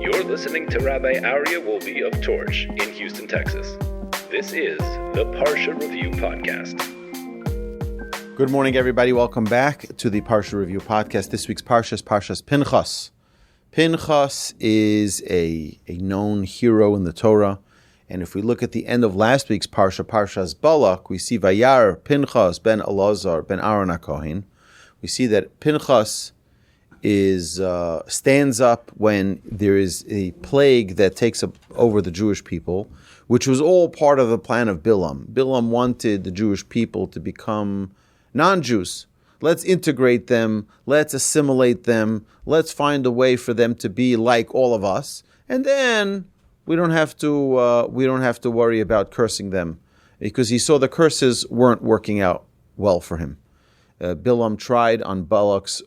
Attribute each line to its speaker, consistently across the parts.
Speaker 1: You're listening to Rabbi Aryeh Wolbe of Torch in Houston, Texas. This is the Parsha Review Podcast.
Speaker 2: Good morning, everybody. Welcome back to the Parsha Review Podcast. This week's Parsha is Parshas Pinchas. Pinchas is a known hero in the Torah. And if we look at the end of last week's Parsha, Parshas Balak, we see Vayar Pinchas ben Elazar ben Aaron HaKohen. We see that Pinchas stands up when there is a plague that takes over the Jewish people, which was all part of the plan of Bilaam. Bilaam wanted the Jewish people to become non-Jews. Let's integrate them. Let's assimilate them. Let's find a way for them to be like all of us, and then we don't have to worry about cursing them, because he saw the curses weren't working out well for him. Bilaam tried on Balak's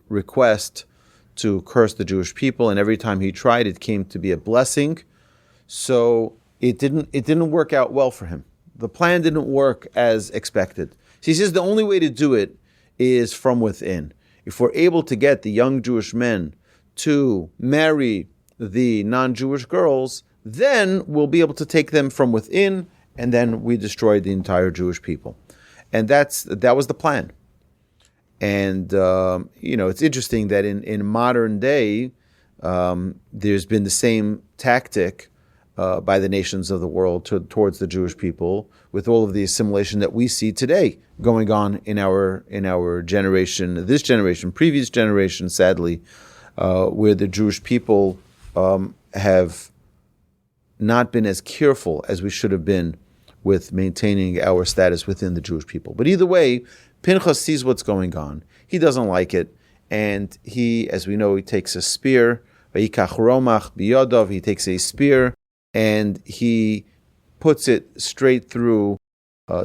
Speaker 2: request to curse the Jewish people, and every time he tried, it came to be a blessing. So it didn't work out well for him. The plan didn't work as expected. So he says the only way to do it is from within. If we're able to get the young Jewish men to marry the non-Jewish girls, then we'll be able to take them from within, and then we destroy the entire Jewish people. And that was the plan. And, it's interesting that in modern day, there's been the same tactic by the nations of the world towards the Jewish people, with all of the assimilation that we see today going on in our generation, this generation, previous generation, sadly, where the Jewish people have not been as careful as we should have been with maintaining our status within the Jewish people. But either way, Pinchas sees what's going on. He doesn't like it, and he, as we know, he takes a spear. Vayikach romach biyodov. He takes a spear and he puts it straight through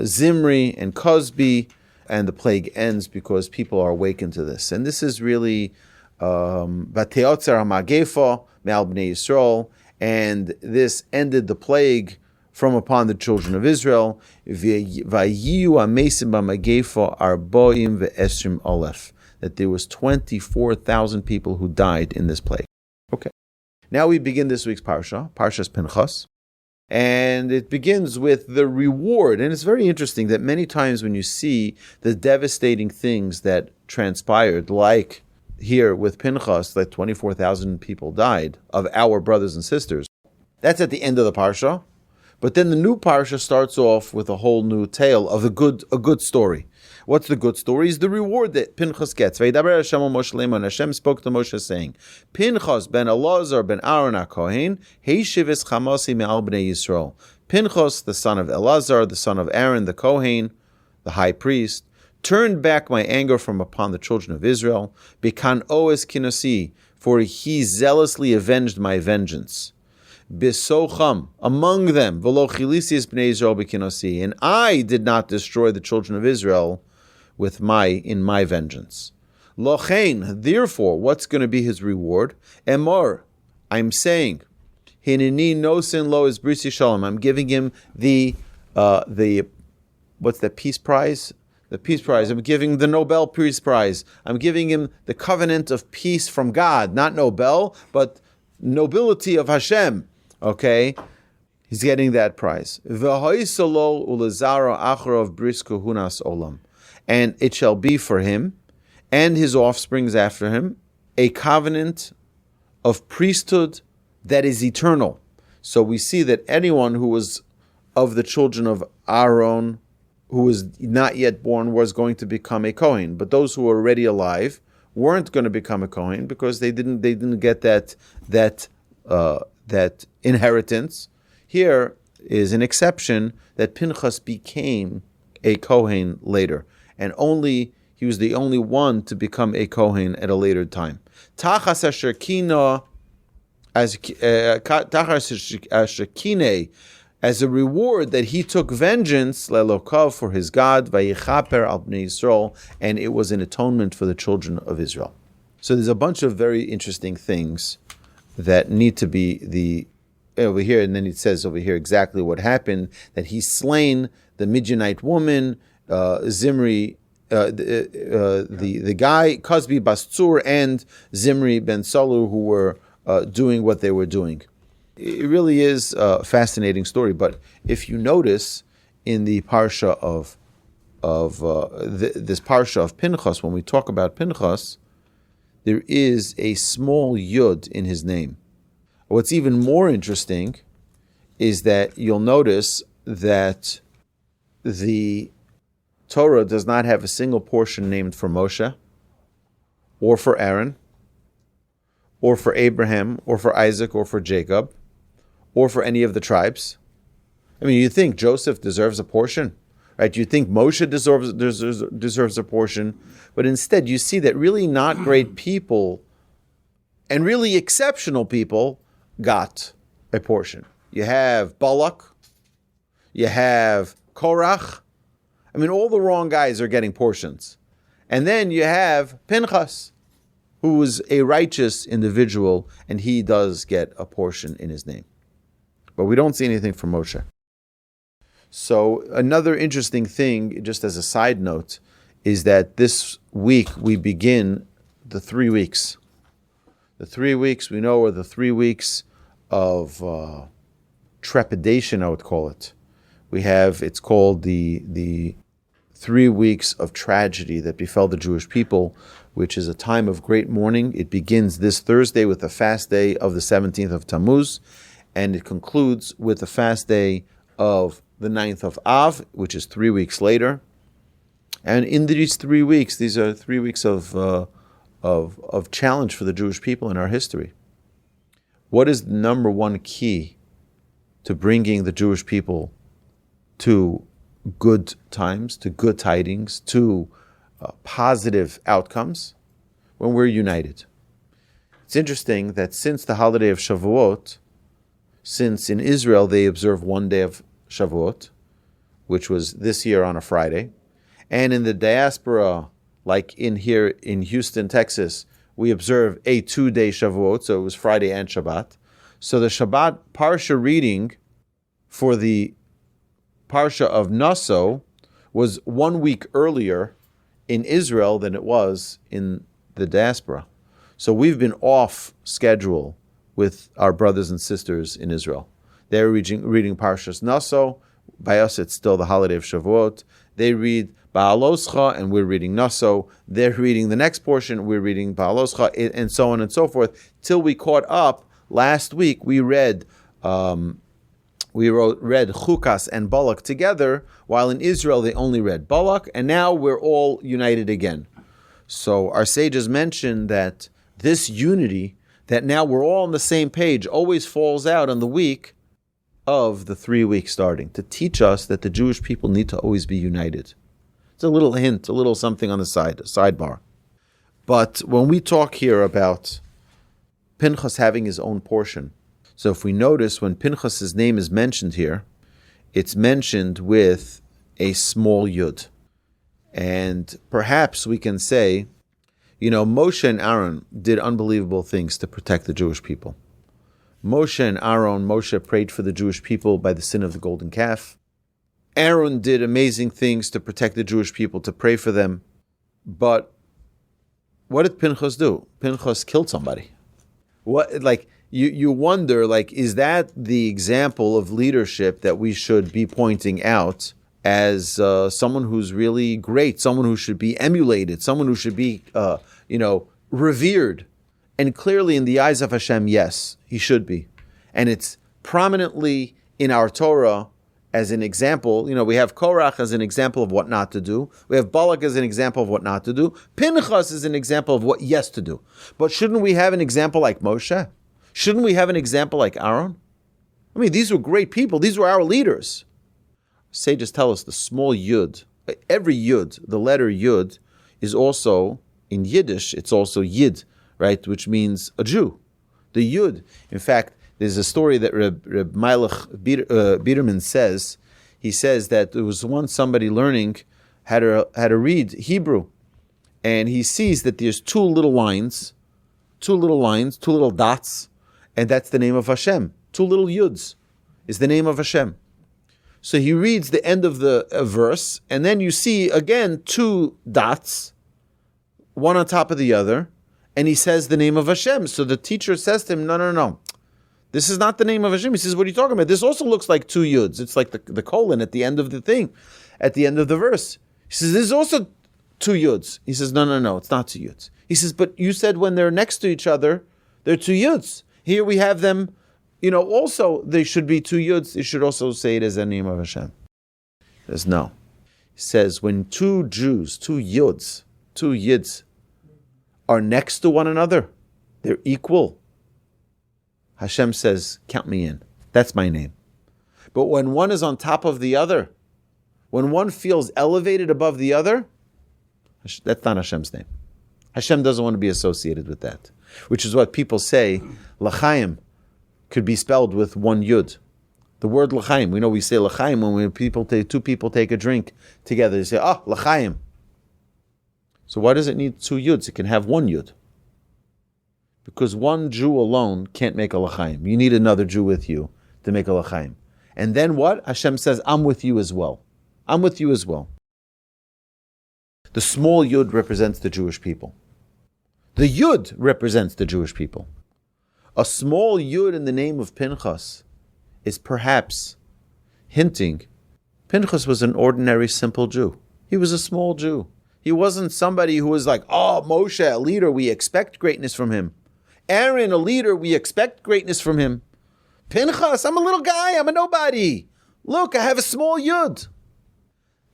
Speaker 2: Zimri and Kozbi, and the plague ends because people are awakened to this. And this is really Bateotzer HaMagefa Me'al Bnei Yisrael, and this ended the plague from upon the children of Israel. That there was 24,000 people who died in this plague. Okay. Now we begin this week's Parsha, Parshas Pinchas. And it begins with the reward. And it's very interesting that many times when you see the devastating things that transpired, like here with Pinchas, like 24,000 people died of our brothers and sisters, that's at the end of the Parsha. But then the new Parsha starts off with a whole new tale of a good story. What's the good story? Is the reward that Pinchas gets. Vaydaber Hashem al Moshe and Hashem spoke to Moshe saying, Pinchas ben Elazar ben Aaron HaKohen, heishiv chamasi me'al bnei Yisrael. Pinchas, the son of Elazar, the son of Aaron, the Kohen, the high priest, turned back my anger from upon the children of Israel, bekan oes kinosi, for he zealously avenged my vengeance. Bisocham, among them, v'lo chilisi bnei Yisrael b'kinosi, and I did not destroy the children of Israel in my vengeance. Lochein, therefore, what's going to be his reward? Emor, I'm saying, hineni nosin lo is brisi shalom. I'm giving him the what's the peace prize? The peace prize. I'm giving the Nobel Peace Prize. I'm giving him the covenant of peace from God, not Nobel, but nobility of Hashem. Okay, he's getting that prize. V'hoisolo ulazaro acharav bris kuhunas olam. And it shall be for him and his offsprings after him a covenant of priesthood that is eternal. So we see that anyone who was of the children of Aaron, who was not yet born, was going to become a Kohen. But those who were already alive weren't going to become a Kohen because they didn't get that inheritance. Here is an exception that Pinchas became a Kohen later. And he was the only one to become a Kohen at a later time. Tachas asher kina, as a reward that he took vengeance, lelokav, for his God, vayichaper al bnei Yisrael, and it was an atonement for the children of Israel. So there's a bunch of very interesting things that need to be over here, and then it says over here exactly what happened, that he slain the Midianite woman, Zimri, the guy, Kozbi Bastur, and Zimri ben Salu, who were doing what they were doing. It really is a fascinating story. But if you notice in the Parsha of this Parsha of Pinchas, when we talk about Pinchas, there is a small yud in his name. What's even more interesting is that you'll notice that the Torah does not have a single portion named for Moshe, or for Aaron, or for Abraham, or for Isaac, or for Jacob, or for any of the tribes. I mean, you think Joseph deserves a portion, right? You think Moshe deserves a portion, but instead you see that really not great people and really exceptional people got a portion. You have Balak, you have Korach. I mean, all the wrong guys are getting portions. And then you have Pinchas, who is a righteous individual, and he does get a portion in his name. But we don't see anything from Moshe. So another interesting thing, just as a side note, is that this week we begin the 3 weeks. The 3 weeks we know are the 3 weeks of trepidation, I would call it. It's called the 3 weeks of tragedy that befell the Jewish people, which is a time of great mourning. It begins this Thursday with the fast day of the 17th of Tammuz, and it concludes with the fast day of the 9th of Av, which is 3 weeks later. And in these 3 weeks, these are 3 weeks of challenge for the Jewish people in our history. What is the number one key to bringing the Jewish people to good times, to good tidings, to positive outcomes? When we're united. It's interesting that since the holiday of Shavuot, since in Israel they observe 1 day of Shavuot, which was this year on a Friday, and in the diaspora, like in here in Houston, Texas, we observe a 2-day Shavuot, so it was Friday and Shabbat. So the Shabbat Parsha reading for the Parsha of Naso was 1 week earlier in Israel than it was in the diaspora. So we've been off schedule with our brothers and sisters in Israel. They're reading Parshas Naso. By us, it's still the holiday of Shavuot. They read Ba'aloscha, and we're reading Naso. They're reading the next portion, we're reading Ba'aloscha, and so on and so forth, till we caught up. Last week, we read Chukas and Balak together, while in Israel they only read Balak, and now we're all united again. So our sages mentioned that this unity, that now we're all on the same page, always falls out on the week of the 3 weeks starting, to teach us that the Jewish people need to always be united. It's a little hint, a little something on the side, a sidebar. But when we talk here about Pinchas having his own portion, so if we notice when Pinchas' name is mentioned here, it's mentioned with a small yud. And perhaps we can say, Moshe and Aaron did unbelievable things to protect the Jewish people. Moshe prayed for the Jewish people by the sin of the golden calf. Aaron did amazing things to protect the Jewish people, to pray for them. But what did Pinchas do? Pinchas killed somebody. You wonder, is that the example of leadership that we should be pointing out as someone who's really great, someone who should be emulated, someone who should be, revered? And clearly in the eyes of Hashem, yes, he should be. And it's prominently in our Torah as an example. We have Korach as an example of what not to do. We have Balak as an example of what not to do. Pinchas is an example of what yes to do. But shouldn't we have an example like Moshe? Shouldn't we have an example like Aaron? I mean, these were great people. These were our leaders. Sages tell us the small yud, every yud, the letter yud, is also, in Yiddish, it's also yid, right, which means a Jew. The yud. In fact, there's a story that Reb Meilech Biderman says. He says that there was once somebody learning how to read Hebrew, and he sees that there's two little dots, and that's the name of Hashem. 2 little yuds is the name of Hashem. So he reads the end of the verse, and then you see again 2 dots, one on top of the other, and he says the name of Hashem. So the teacher says to him, no. This is not the name of Hashem. He says, what are you talking about? This also looks like two yuds. It's like the colon at the end of the thing, at the end of the verse. He says, this is also two yuds. He says, no, it's not two yuds. He says, but you said when they're next to each other, they're two yuds. Here we have them, also they should be two yuds. You should also say it as the name of Hashem. He says, no. He says, when two Jews, two yids, are next to one another, they're equal. Hashem says, count me in. That's my name. But when one is on top of the other, when one feels elevated above the other, that's not Hashem's name. Hashem doesn't want to be associated with that. Which is what people say, l'chaim could be spelled with one yud. The word l'chaim, we say l'chaim when two people take a drink together. They say, l'chaim. So why does it need two yuds? It can have one yud. Because one Jew alone can't make a l'chaim. You need another Jew with you to make a l'chaim. And then what? Hashem says, I'm with you as well. I'm with you as well. The small yud represents the Jewish people. The yud represents the Jewish people. A small yud in the name of Pinchas is perhaps hinting Pinchas was an ordinary, simple Jew. He was a small Jew. He wasn't somebody who was like, Moshe, a leader, we expect greatness from him. Aaron, a leader, we expect greatness from him. Pinchas, I'm a little guy, I'm a nobody. Look, I have a small yud.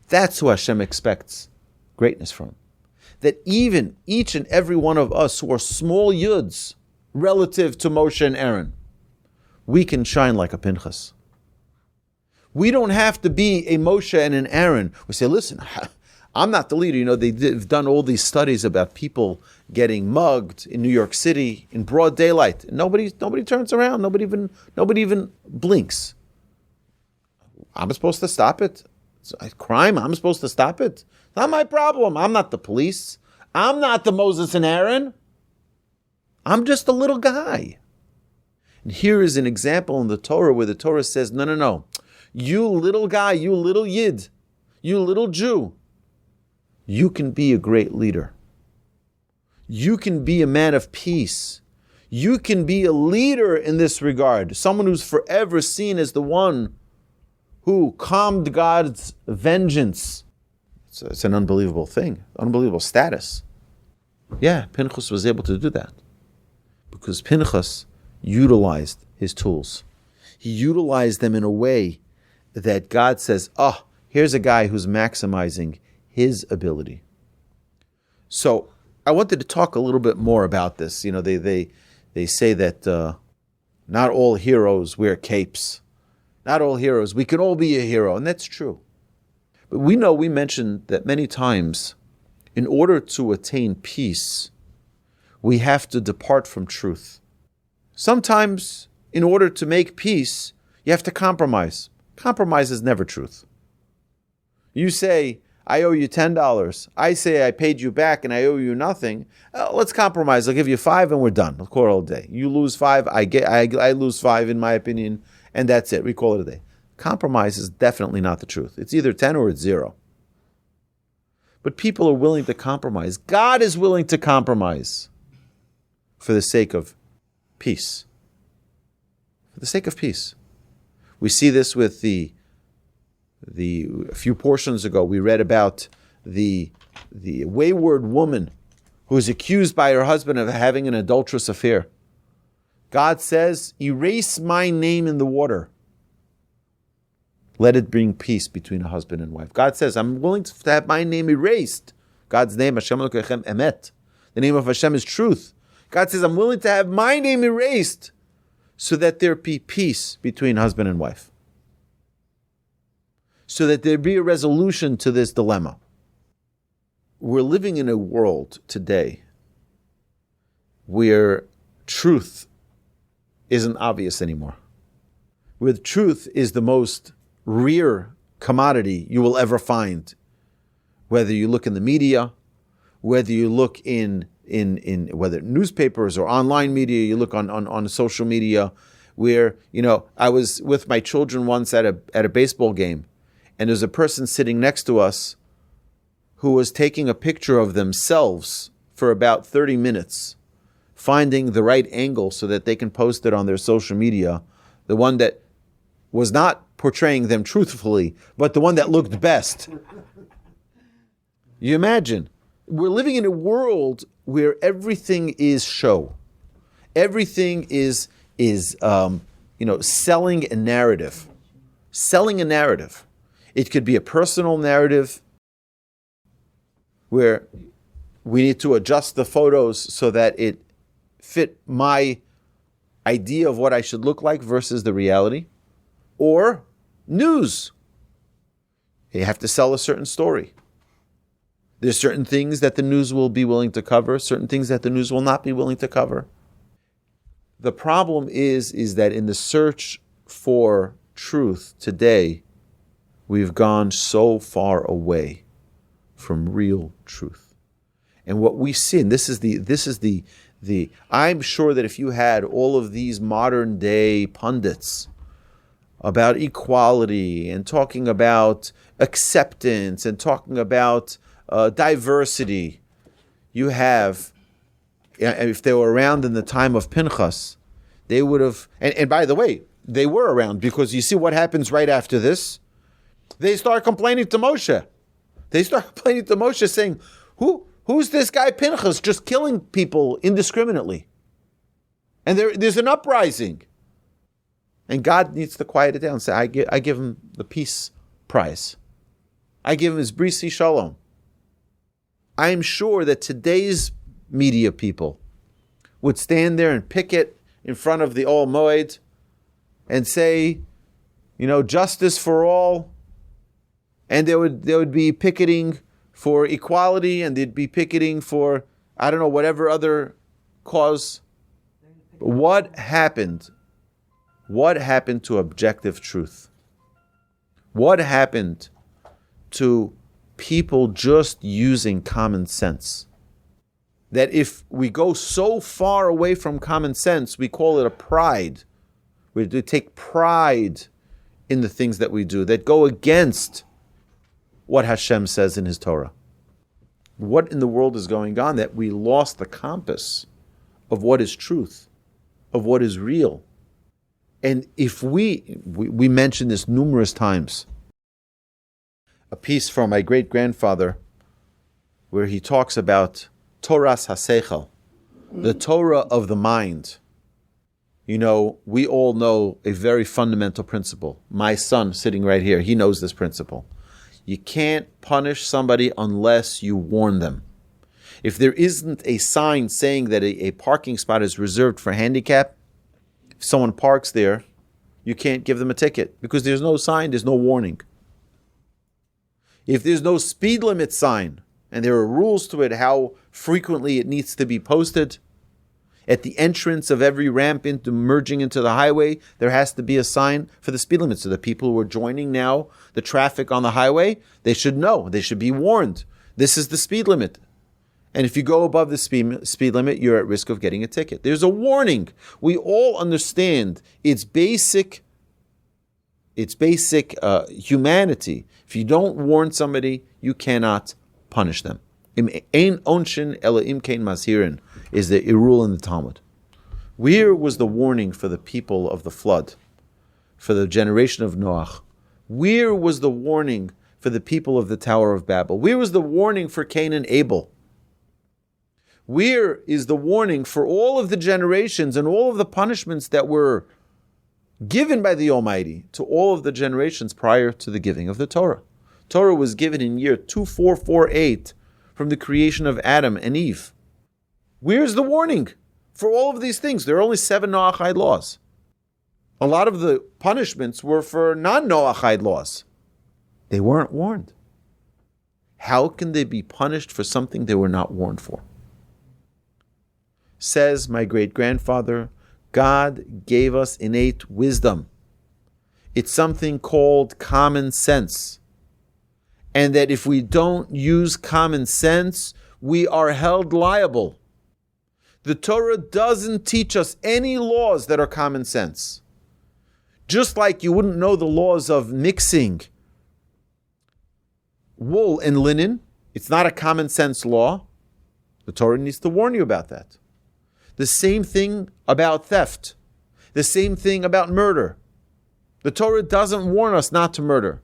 Speaker 2: That's who Hashem expects greatness from. That even each and every one of us who are small yuds relative to Moshe and Aaron, we can shine like a Pinchas. We don't have to be a Moshe and an Aaron. We say, listen, I'm not the leader. They've done all these studies about people getting mugged in New York City in broad daylight. Nobody turns around. Nobody even blinks. I'm supposed to stop it. It's a crime. I'm supposed to stop it. Not my problem. I'm not the police. I'm not the Moses and Aaron. I'm just a little guy. And here is an example in the Torah where the Torah says, no. You little guy, you little yid, you little Jew, you can be a great leader. You can be a man of peace. You can be a leader in this regard. Someone who's forever seen as the one who calmed God's vengeance. It's an unbelievable thing, unbelievable status. Yeah, Pinchas was able to do that because Pinchas utilized his tools. He utilized them in a way that God says, here's a guy who's maximizing his ability. So I wanted to talk a little bit more about this. They say that not all heroes wear capes. Not all heroes. We can all be a hero, and that's true. But we mentioned that many times, in order to attain peace, we have to depart from truth. Sometimes, in order to make peace, you have to compromise. Compromise is never truth. You say, I owe you $10. I say I paid you back and I owe you nothing. Let's compromise. I'll give you $5 and we're done. We'll call it a day. You lose $5, I lose $5 in my opinion, and that's it. We call it a day. Compromise is definitely not the truth. It's either 10 or it's 0. But people are willing to compromise. God is willing to compromise for the sake of peace. For the sake of peace. We see this with a few portions ago, we read about the wayward woman who is accused by her husband of having an adulterous affair. God says, erase my name in the water. Let it bring peace between a husband and wife. God says, I'm willing to have my name erased. God's name, Hashem Elokeichem Emet. The name of Hashem is truth. God says, I'm willing to have my name erased so that there be peace between husband and wife. So that there be a resolution to this dilemma. We're living in a world today where truth isn't obvious anymore. Where truth is the most rare commodity you will ever find. Whether you look in the media, whether you look in whether newspapers or online media, you look on social media, where, I was with my children once at a baseball game, and there's a person sitting next to us who was taking a picture of themselves for about 30 minutes finding the right angle so that they can post it on their social media, the one that was not portraying them truthfully, but the one that looked best. You imagine, we're living in a world where everything is show. Everything is selling a narrative. Selling a narrative. It could be a personal narrative where we need to adjust the photos so that it fit my idea of what I should look like versus the reality. Or news. You have to sell a certain story. There's certain things that the news will be willing to cover, certain things that the news will not be willing to cover. The problem is that in the search for truth today, we've gone so far away from real truth. And what we see, and this is the I'm sure that if you had all of these modern day pundits about equality and talking about acceptance and talking about diversity, you have, if they were around in the time of Pinchas, they would have, and by the way, they were around, because you see what happens right after this. They start complaining to Moshe. They start complaining to Moshe saying, who's this guy Pinchas just killing people indiscriminately? And there's an uprising. And God needs to quiet it down and say, I give him the peace prize. I give him his brisi shalom. I'm sure that today's media people would stand there and picket in front of the Ol Moed and say, justice for all. And they would be picketing for equality, and they'd be picketing for, I don't know, whatever other cause. What happened? What happened to objective truth? What happened to people just using common sense? That if we go so far away from common sense, we call it a pride. We take pride in the things that we do that go against what Hashem says in His Torah. What in the world is going on that we lost the compass of what is truth, of what is real? And if we mentioned this numerous times, a piece from my great-grandfather where he talks about Torah's Hasechel, the Torah of the mind. We all know a very fundamental principle. My son sitting right here, he knows this principle. You can't punish somebody unless you warn them. If there isn't a sign saying that a parking spot is reserved for handicap, if someone parks there, you can't give them a ticket because there's no sign, there's no warning. If there's no speed limit sign, and there are rules to it, how frequently it needs to be posted, at the entrance of every ramp merging into the highway, there has to be a sign for the speed limit. So the people who are joining now the traffic on the highway, they should know, they should be warned. This is the speed limit. And if you go above the speed limit, you're at risk of getting a ticket. There's a warning. We all understand its basic humanity. If you don't warn somebody, you cannot punish them. Ein onshin ela im kein mazhirin is the rule in the Talmud. Where was the warning for the people of the flood, for the generation of Noach? Where was the warning for the people of the Tower of Babel? Where was the warning for Cain and Abel? Where is the warning for all of the generations and all of the punishments that were given by the Almighty to all of the generations prior to the giving of the Torah? Torah was given in year 2448 from the creation of Adam and Eve. Where's the warning for all of these things? There are only 7 Noachide laws. A lot of the punishments were for non-Noachide laws. They weren't warned. How can they be punished for something they were not warned for? Says my great-grandfather, God gave us innate wisdom. It's something called common sense. And that if we don't use common sense, we are held liable. The Torah doesn't teach us any laws that are common sense. Just like you wouldn't know the laws of mixing wool and linen, it's not a common sense law. The Torah needs to warn you about that. The same thing about theft. The same thing about murder. The Torah doesn't warn us not to murder.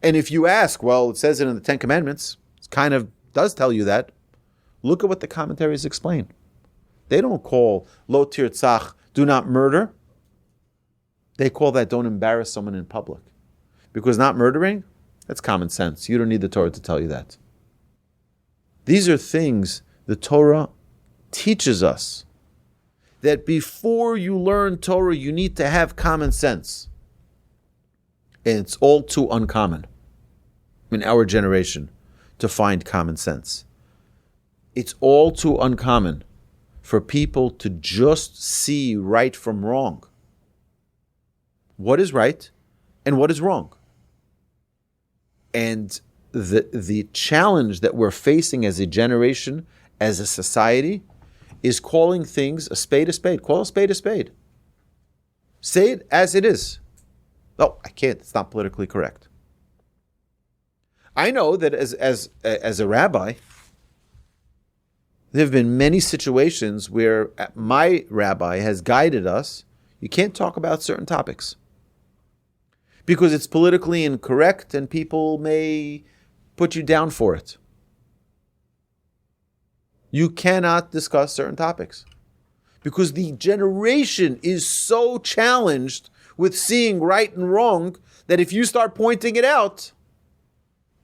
Speaker 2: And if you ask, well, it says it in the Ten Commandments. It kind of does tell you that. Look at what the commentaries explain. They don't call lo tirtzach, do not murder. They call that don't embarrass someone in public. Because not murdering, that's common sense. You don't need the Torah to tell you that. These are things the Torah teaches us. That before you learn Torah, you need to have common sense. And it's all too uncommon in our generation to find common sense. It's all too uncommon for people to just see right from wrong. What is right and what is wrong? And the challenge that we're facing as a generation, as a society, is calling things a spade a spade. Call a spade a spade. Say it as it is. No, I can't. It's not politically correct. I know that as a rabbi, there have been many situations where my rabbi has guided us. You can't talk about certain topics because it's politically incorrect and people may put you down for it. You cannot discuss certain topics because the generation is so challenged with seeing right and wrong that if you start pointing it out,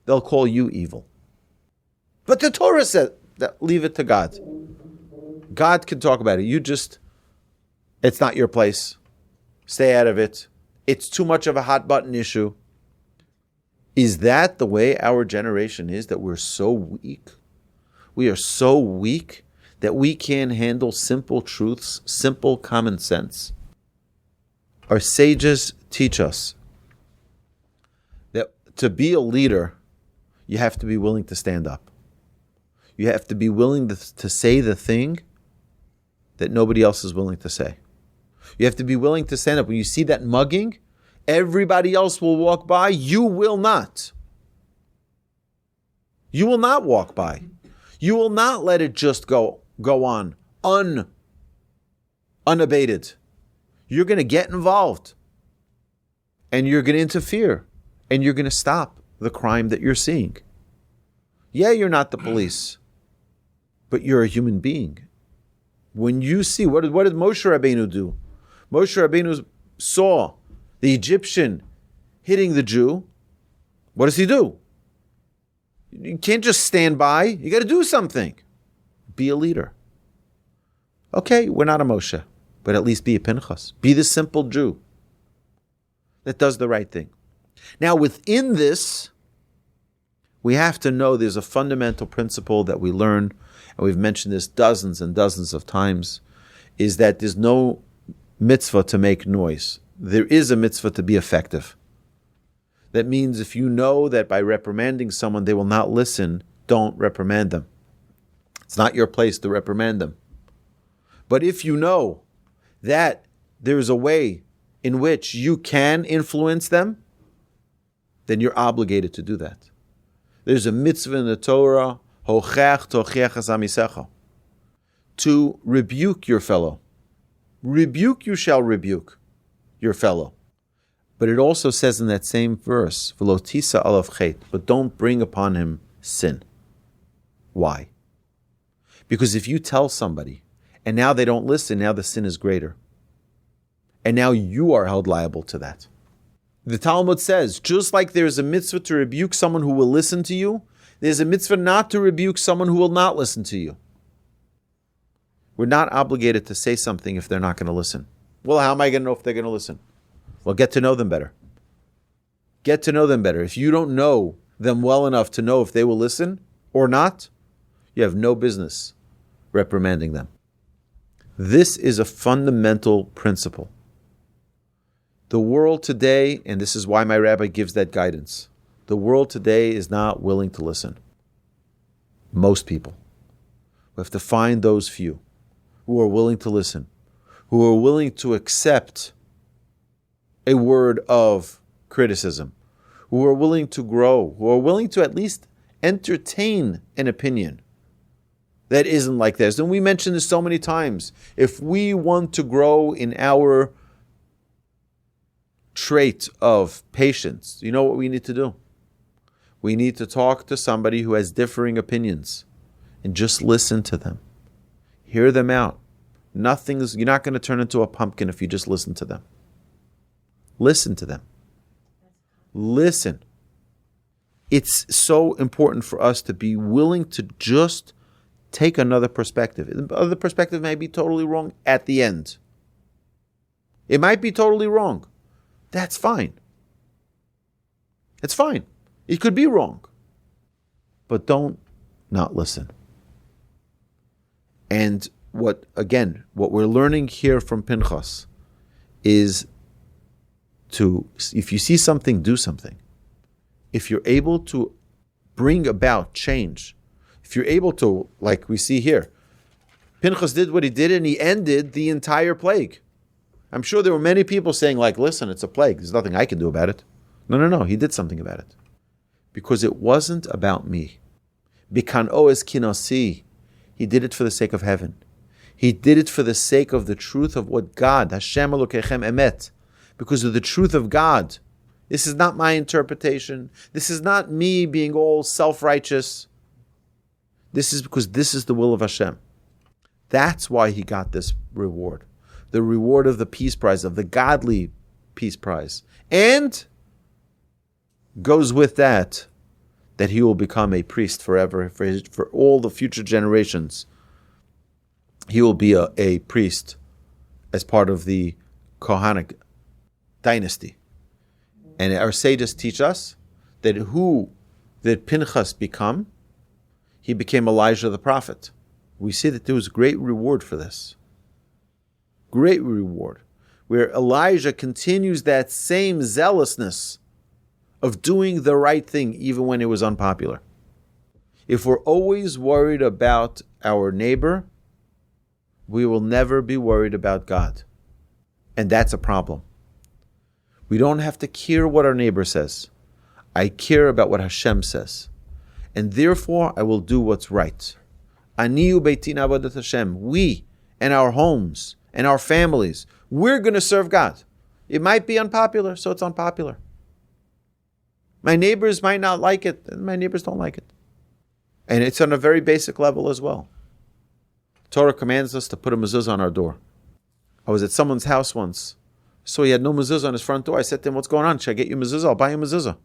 Speaker 2: they'll call you evil. But the Torah said that leave it to God. God can talk about it. It's not your place. Stay out of it. It's too much of a hot button issue. Is that the way our generation is, that we're so weak? We are so weak that we can't handle simple truths, simple common sense. Our sages teach us that to be a leader, you have to be willing to stand up. You have to be willing to say the thing that nobody else is willing to say. You have to be willing to stand up. When you see that mugging, everybody else will walk by. You will not. You will not walk by. You will not let it just go on unabated. You're going to get involved. And you're going to interfere. And you're going to stop the crime that you're seeing. Yeah, you're not the police. But you're a human being. When you see, what did Moshe Rabbeinu do? Moshe Rabbeinu saw the Egyptian hitting the Jew. What does he do? You can't just stand by. You got to do something. Be a leader. Okay, we're not a Moshe, but at least be a Pinchas. Be the simple Jew that does the right thing. Now, within this, we have to know there's a fundamental principle that we learn, and we've mentioned this dozens and dozens of times, is that there's no mitzvah to make noise. There is a mitzvah to be effective. That means if you know that by reprimanding someone they will not listen, don't reprimand them. It's not your place to reprimand them. But if you know that there is a way in which you can influence them, then you're obligated to do that. There's a mitzvah in the Torah, hochech tochech es amisecha, to rebuke your fellow. Rebuke, you shall rebuke your fellow. But it also says in that same verse, v'lo tisa alav chet, but don't bring upon him sin. Why? Because if you tell somebody, and now they don't listen, now the sin is greater. And now you are held liable to that. The Talmud says, just like there's a mitzvah to rebuke someone who will listen to you, there's a mitzvah not to rebuke someone who will not listen to you. We're not obligated to say something if they're not going to listen. Well, how am I going to know if they're going to listen? Well, get to know them better. Get to know them better. If you don't know them well enough to know if they will listen or not, you have no business reprimanding them. This is a fundamental principle. The world today, and this is why my rabbi gives that guidance, the world today is not willing to listen. Most people. We have to find those few who are willing to listen, who are willing to accept a word of criticism, who are willing to grow, who are willing to at least entertain an opinion. that isn't like this. And we mentioned this so many times. If we want to grow in our trait of patience, you know what we need to do? We need to talk to somebody who has differing opinions and just listen to them. Hear them out. You're not going to turn into a pumpkin if you just listen to them. Listen to them. Listen. It's so important for us to be willing to just take another perspective. The other perspective may be totally wrong at the end. It might be totally wrong. That's fine. It's fine. It could be wrong. But don't not listen. And what we're learning here from Pinchas is if you see something, do something. If you're able to bring about change, if you're able to, like we see here, Pinchas did what he did and he ended the entire plague. I'm sure there were many people saying, like, listen, it's a plague. There's nothing I can do about it. No. He did something about it. Because it wasn't about me. Bikan oes kinosi. He did it for the sake of heaven. He did it for the sake of the truth of what God, Hashem Elokechem Emet, because of the truth of God. This is not my interpretation. This is not me being all self-righteous. This is because this is the will of Hashem. That's why he got this reward. The reward of the peace prize, of the godly peace prize. And goes with that he will become a priest forever, for all the future generations. He will be a priest as part of the Kohanic dynasty. And our sages teach us that who did Pinchas become? He became Elijah the prophet. We see that there was great reward for this. Great reward. Where Elijah continues that same zealousness of doing the right thing even when it was unpopular. If we're always worried about our neighbor, we will never be worried about God. And that's a problem. We don't have to care what our neighbor says. I care about what Hashem says. And therefore, I will do what's right. Aniu beitin avodat Hashem. We and our homes and our families, we're going to serve God. It might be unpopular, so it's unpopular. My neighbors might not like it, and my neighbors don't like it. And it's on a very basic level as well. Torah commands us to put a mezuzah on our door. I was at someone's house once, so he had no mezuzah on his front door. I said to him, what's going on? Should I get you a mezuzah? I'll buy you a mezuzah.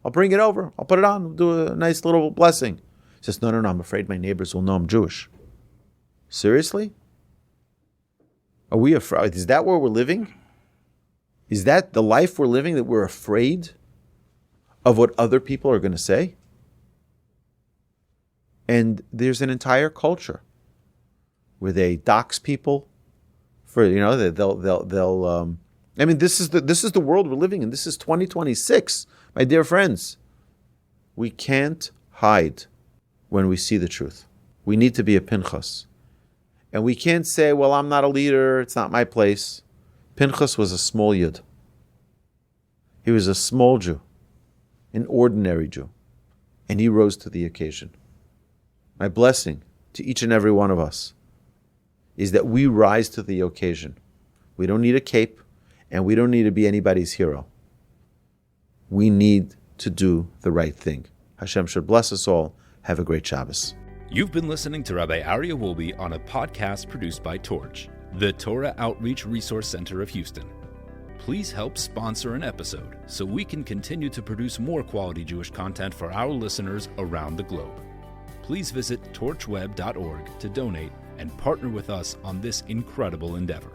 Speaker 2: I'll bring it over. I'll put it on. We'll do a nice little blessing. He says, no, I'm afraid my neighbors will know I'm Jewish. Seriously? Are we afraid? Is that where we're living? Is that the life we're living, that we're afraid of what other people are going to say? And there's an entire culture where they dox people for, they'll I mean, this is the world we're living in. This is 2026, my dear friends. We can't hide when we see the truth. We need to be a Pinchas. And we can't say, well, I'm not a leader, it's not my place. Pinchas was a small Yid. He was a small Jew, an ordinary Jew. And he rose to the occasion. My blessing to each and every one of us is that we rise to the occasion. We don't need a cape, and we don't need to be anybody's hero. We need to do the right thing. Hashem should bless us all. Have a great Shabbos.
Speaker 1: You've been listening to Rabbi Aryeh Wolbe on a podcast produced by Torch, the Torah Outreach Resource Center of Houston. Please help sponsor an episode so we can continue to produce more quality Jewish content for our listeners around the globe. Please visit torchweb.org to donate and partner with us on this incredible endeavor.